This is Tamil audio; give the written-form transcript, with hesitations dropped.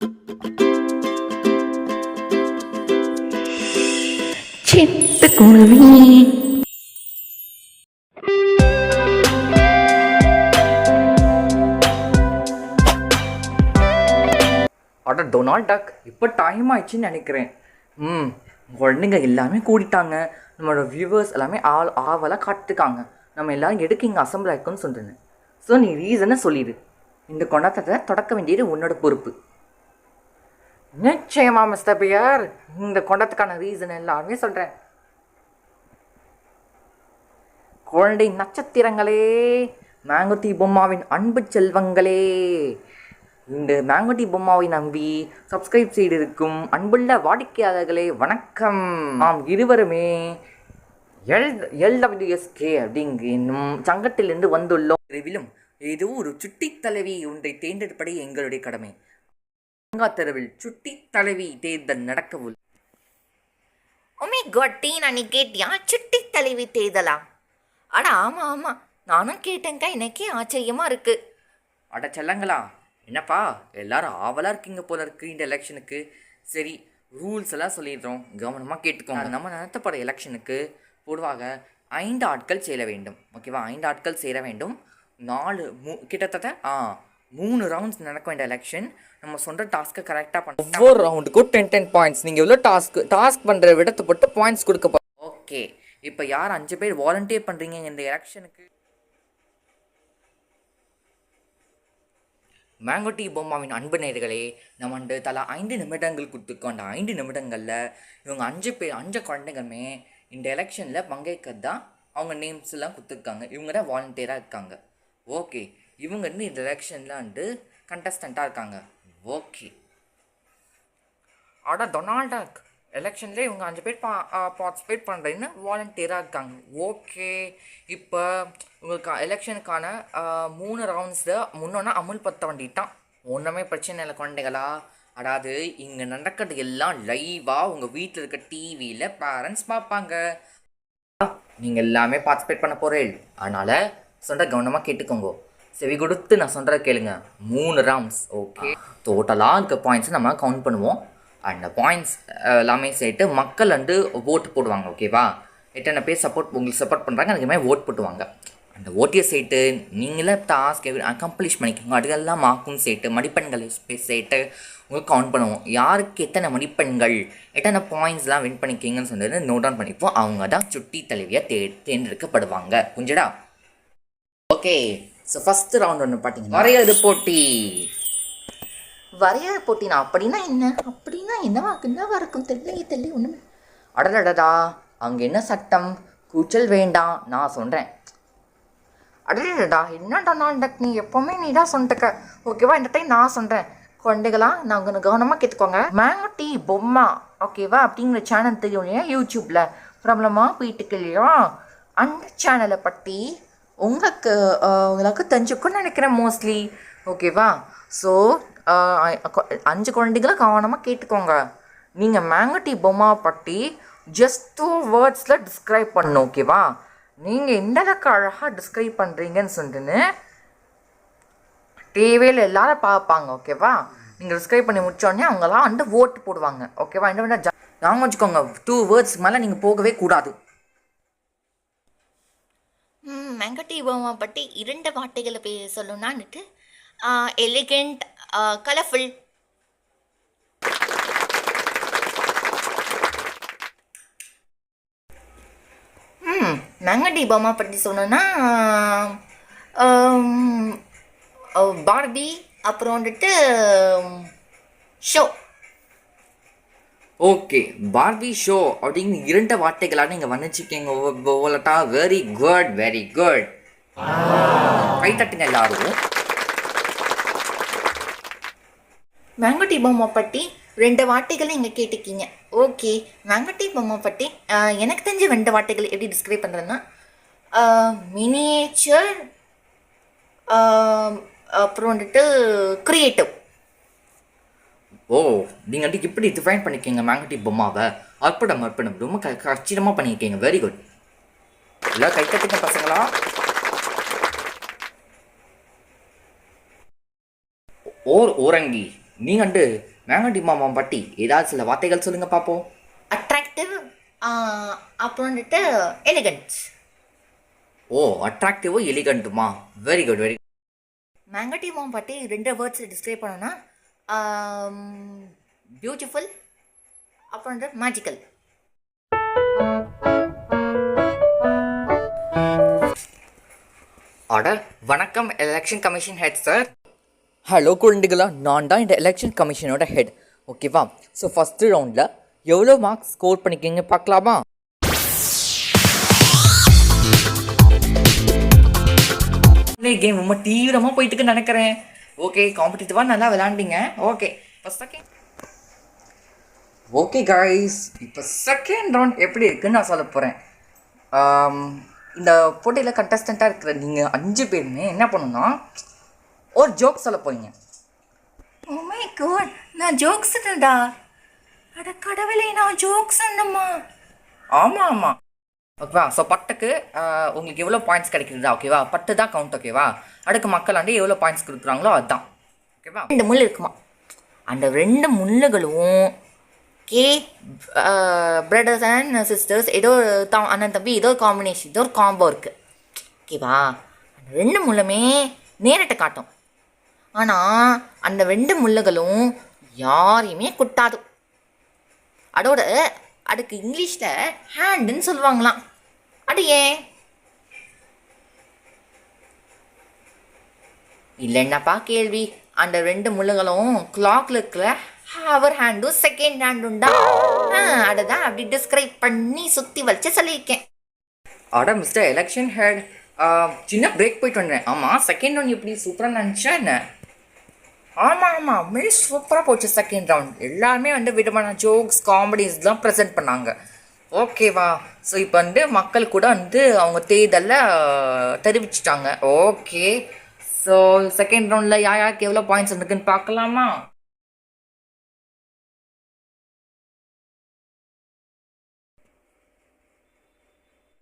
சிட்டுக்குருவி அட டொனால்ட் டக், இப்போ டைம் ஆயிடுச்சுன்னு நினைக்கிறேன். குழந்தைங்க எல்லாமே கூடிட்டாங்க. நம்மளோட வியூவர்ஸ் எல்லாமே ஆவலாக காட்டுக்காங்க. நம்ம எல்லாரும் எடுக்க இங்கே அசம்பிள் ஆயிருக்குன்னு சொல்கிறேன். ஸோ நீ ரீசனை சொல்லிடு. இந்த கொண்டாட்டத்தை தொடக்க வேண்டியது உன்னோட பொறுப்பு. நிச்சயமா மிஸ்டர் பியர், இந்த கொண்டாட்டத்துக்கான ரீசன் எல்லாருமே சொல்கிறேன். குழந்தை நட்சத்திரங்களே, மேங்கோ டீ பொம்மாவின் அன்பு செல்வங்களே, இந்த மேங்கோ டீ பொம்மாவை நம்பி சப்ஸ்கிரைப் செய்திருக்கும் அன்புள்ள வாடிக்கையாளர்களே வணக்கம். நாம் இருவருமே LWSK அப்படிங்கும் சங்கத்திலிருந்து வந்துள்ளோம். விரைவிலும் ஏதோ ஒரு சுட்டி தலைவி ஒன்றை தேர்ந்தெடுப்பதே எங்களுடைய கடமை. தெருவில் சுட்டி தலைவி தேர்தல் நடக்கவுள்ள. உமே கொட்டி நான் கேட்டியா சுட்டி தலைவி தேர்தலா? அட ஆமாம் ஆமாம், நானும் கேட்டேங்க்கா. எனக்கே ஆச்சரியமாக இருக்குது. அட செல்லங்களா, என்னப்பா எல்லாரும் ஆவலாக இருக்கீங்க போல இருக்குது இந்த எலெக்ஷனுக்கு. சரி, ரூல்ஸ் எல்லாம் சொல்லிடுறோம், கவனமாக கேட்டுக்கோங்க. நம்ம நடத்தப்பட எலெக்ஷனுக்கு பொதுவாக 5 ஆட்கள் சேர வேண்டும். ஓகேவா? 5 ஆட்கள் சேர வேண்டும். கிட்டத்தட்ட 3 ரவுண்ட்ஸ் நடக்க வேண்டிய எலெக்ஷன். நம்ம சொல்கிற டாஸ்க்கை கரெக்டாக பண்ண ஒவ்வொரு ரவுண்டுக்கும் 10 பாயிண்ட்ஸ். நீங்கள் எவ்வளோ டாஸ்க் பண்ணுற விடத்தை போட்டு பாயிண்ட்ஸ் கொடுக்க. ஓகே, இப்போ யார் 5 பேர் வாலண்டியர் பண்ணுறீங்க இந்த எலெக்ஷனுக்கு? மேங்கோ டீ பொம்மாவின் அன்பு நேயர்களே, நம்ம வந்து தலா 5 நிமிடங்கள் கொடுத்துருக்கோம். அந்த 5 நிமிடங்களில் இவங்க 5 குழந்தைங்களுமே இந்த எலெக்ஷனில் பங்கேற்கிறது தான் அவங்க நேம்ஸ் எல்லாம் கொடுத்துருக்காங்க. இவங்க தான் வாலண்டியராக இருக்காங்க. ஓகே, இவங்க வந்து இந்த எலெக்ஷனில் வந்து கண்டஸ்டண்ட்டாக இருக்காங்க. ஓகே, அட டொனால்ட் டக், எலெக்ஷன்லேயே இவங்க 5 பேர் பார்ட்டிசிபேட் பண்ணுறேன்னு வாலண்டியராக இருக்காங்க. ஓகே, இப்போ உங்களுக்கு எலெக்ஷனுக்கான 3 ரவுண்ட்ஸில் முன்னோன்னா அமுல்படுத்த வேண்டிட்டான். ஒன்றுமே பிரச்சனை இல்லை குழந்தைகளா. அதாவது இங்கே நடக்கிறது எல்லாம் லைவாக உங்கள் வீட்டில் இருக்க டிவியில் பேரண்ட்ஸ் பார்ப்பாங்க. நீங்கள் எல்லாமே பார்ட்டிசிபேட் பண்ண போகிறேன். அதனால் சொல்கிற கவனமாக கேட்டுக்கோங்க. செவி கொடுத்து நான் சொல்கிற கேளுங்க. 3 ரவுண்ட்ஸ். ஓகே, டோட்டலாக இருக்க பாயிண்ட்ஸை நம்ம கவுண்ட் பண்ணுவோம். அந்த பாயிண்ட்ஸ் எல்லாமே சேர்த்து மக்கள் வந்து ஓட்டு போடுவாங்க. ஓகேவா? எத்தனை பேர் உங்களுக்கு சப்போர்ட் பண்ணுறாங்க, அதுக்கு மாதிரி ஓட் போட்டுவாங்க. அந்த ஓட்டியை சேர்த்து நீங்களே டாஸ்க் அக்கம்ப்ளிஷ் பண்ணிக்கோங்க. அதுக்கெல்லாம் மார்க்கும் சேர்த்து மதிப்பெண்கள் சேர்த்து உங்களுக்கு கவுண்ட் பண்ணுவோம். யாருக்கு எத்தனை மதிப்பெண்கள், எத்தனை பாயிண்ட்ஸ்லாம் வின் பண்ணிக்கிங்கன்னு சொன்னது நோட் டவுன் பண்ணிப்போம். அவங்க தான் சுட்டி தலைவியாக தேர்ந்தெடுக்கப்படுவாங்க. புரிஞ்சடா? ஓகே, ஸோ ஃபஸ்ட்டு ரவுண்ட் ஒன்று பார்த்தீங்கன்னா வரையறு போட்டி. வரையறை போட்டினா அப்படின்னா என்னவா இருக்கும் தெரியல ஒன்றுமே. அடடடா, அங்கே என்ன சட்டம் கூச்சல் வேண்டாம், நான் சொல்கிறேன். அடடடா, என்னடா நான்டக், நீ எப்போவுமே நீ தான் சொல்லிட்டுக்க. ஓகேவா? இந்த டைம் நான் சொல்கிறேன். குழந்தைகளா, நான் கொஞ்சம் கவனமாக கேட்டுக்கோங்க. மேங்கோ டீ பொம்மா ஓகேவா அப்படிங்கிற சேனல் தெரியும் இல்லையா, யூடியூப்பில் பிரபலமாக போயிட்டுக்கு இல்லையா? அந்த சேனலை பற்றி உங்களுக்கு தெரிஞ்சுக்குன்னு நினைக்கிறேன் மோஸ்ட்லி. ஓகேவா? ஸோ 5 குழந்தைகளை கவனமாக கேட்டுக்கோங்க. நீங்கள் மேங்கோ டீ பொம்மாவை பற்றி ஜஸ்ட் 2 வேர்ட்ஸில் டிஸ்கிரைப் பண்ணணும். ஓகேவா? நீங்கள் எந்த அளவுக்கு அழகாக டிஸ்கிரைப் பண்ணுறீங்கன்னு சொல்லிட்டுன்னு டிவியில் எல்லாரும் பார்ப்பாங்க. ஓகேவா? நீங்கள் டிஸ்கிரைப் பண்ணி முடிச்சோடனே அவங்களாம் வந்து ஓட்டு போடுவாங்க. ஓகேவா? என்ன வேணா நாங்கள் வச்சுக்கோங்க, 2 வேர்ட்ஸ்க்கு மேலே நீங்கள் போகவே கூடாது. மேங்கோ டீ பொம்மா பற்றி 2 வார்த்தைகளை சொல்லணும்னான்னுட்டு எலிகண்ட், கலர்ஃபுல். மேங்கோ டீ பொம்மா பற்றி சொல்லணும்னா பார்பி, அப்புறம் வந்துட்டு ஷோ. ஓகே, பார்பி ஷோ அப்படிங்கிற 2 வார்த்தைகளாக நீங்கள் வந்துச்சுக்கீங்க. ஓலட்டா, வெரி குட், வெரி குட். கை தட்டுங்க எல்லாரும். மேங்கோ டீ பொம்மை பற்றி 2 வார்த்தைகள் நீங்கள் கேட்டுக்கீங்க. ஓகே, மேங்கோ டீ பொம்மை பற்றி எனக்கு தெரிஞ்ச 2 வார்த்தைகள் எப்படி டிஸ்கிரைப் பண்ணுறதுன்னா மினியேச்சர், அப்புறம் வந்துட்டு க்ரியேட்டிவ். ஓ, நீங்கள் வந்து இப்படி டிஃபைன் பண்ணிக்கீங்க மேங்கோ டீ பொம்மாவை. அற்புதம் அற்புதம், ரொம்ப கச்சிதமாக பண்ணியிருக்கீங்க. Very good. எல்லாம் கை தட்டுங்க பசங்களா. ஓரங்கி, நீங்கள் வந்து மேங்கடி மாமா பற்றி ஏதாவது சில வார்த்தைகள் சொல்லுங்க பார்ப்போம். அட்ராக்டிவ், அப்புறம் வந்துட்டு எலிகன்ட். ஓ, அட்ராக்டிவோ எலிகண்ட்டுமா, very good very. Mango tea mom பற்றி 2 வேர்ட்ஸில் டிஸ்கிரைப் பண்ணோன்னா பியூட்டிஃபுல், அப்புறம் வந்துட்டு மேஜிக்கல். ஆர்டர். வணக்கம் election commission head sir. Hello குழந்தைகளா, நான் தான் இந்த எலெக்ஷன் கமிஷனோட ஹெட். ஓகேவா? ஸோ ஃபஸ்ட்டு ரவுண்டில் எவ்வளோ மார்க்ஸ் ஸ்கோர் பண்ணிக்கிங்க பார்க்கலாமா? கேம் ரொம்ப தீவிரமாக போயிட்டுக்கு நினைக்கிறேன். ஓகே, காம்படிட்டிவாக நல்லா விளாண்டிங்க. ஓகே, இப்போ செகண்ட். ஓகே காய்ஸ், இப்போ செகண்ட் ரவுண்ட் எப்படி இருக்குன்னு நான் சொல்ல போகிறேன். இந்த போட்டியில் கண்டஸ்டண்ட்டாக இருக்கிற நீங்கள் 5 பேருமே என்ன பண்ணணும்னா ஒரு ஜோக் சொல்ல போறீங்க. ஓ மை காட், நான் ஜோக் சொன்னடா. அட கடவுளே, நான் ஜோக் சொன்னம்மா. ஆமாம் ஆமாம். ஓகேவா? ஸோ பட்டுக்கு உங்களுக்கு எவ்வளோ பாயிண்ட்ஸ் கிடைக்குதா? ஓகேவா? பட்டு தான் கவுண்ட். ஓகேவா? அடுக்கு மக்கள் வந்து எவ்வளோ பாயிண்ட்ஸ் கொடுக்குறாங்களோ அதுதான். ஓகேவா? 2 முள் இருக்குமா, அந்த 2 முள்ளுகளும் பிரதர்ஸ் அண்ட் சிஸ்டர்ஸ் ஏதோ அண்ணன் தம்பி ஏதோ காம்பினேஷன், ஏதோ ஒரு காம்போ இருக்குது. ஓகேவா? அந்த 2 முள்ளுமே நேரிட்ட காட்டும். ஆனால் அந்த 2 முள்ளுகளும் யாரையுமே குட்டாது. அதோட அதுக்கு இங்கிலீஷில் ஹேண்டுன்னு சொல்லுவாங்களாம். அது ஏன்? இல்லைன்னாப்பா கேள்வி. அந்த 2 முள்ளுகளும் கிளாக்ல இருக்கிற ஹவர் ஹேண்டும் செகண்ட் ஹேண்டும் தான். அதுதான் அப்படி டிஸ்கிரைப் பண்ணி சுற்றி வச்சு சொல்லியிருக்கேன். ஆடா மிஸ்டர் எலெக்ஷன் ஹெட், சின்ன பிரேக் போயிட்டு வந்தேன். ஆமாம், செகண்ட் ரவுண்ட் எப்படி சூப்பராக நினச்சேன் என்ன? ஆமாம் ஆமாம், மிஸ் சூப்பராக போச்சு செகண்ட் ரவுண்ட். எல்லாருமே வந்து விதமான ஜோக்ஸ் காமெடிஸ்லாம் ப்ரெசென்ட் பண்ணாங்க. ஓகேவா? ஸோ இப்போ வந்து மக்கள் கூட வந்து அவங்க தேர்தலில் தெரிவிச்சிட்டாங்க. ஓகே, ஸோ செகண்ட் ரவுண்டில் யாருக்கு எவ்வளோ பாயிண்ட்ஸ் வந்துருக்குன்னு பார்க்கலாமா?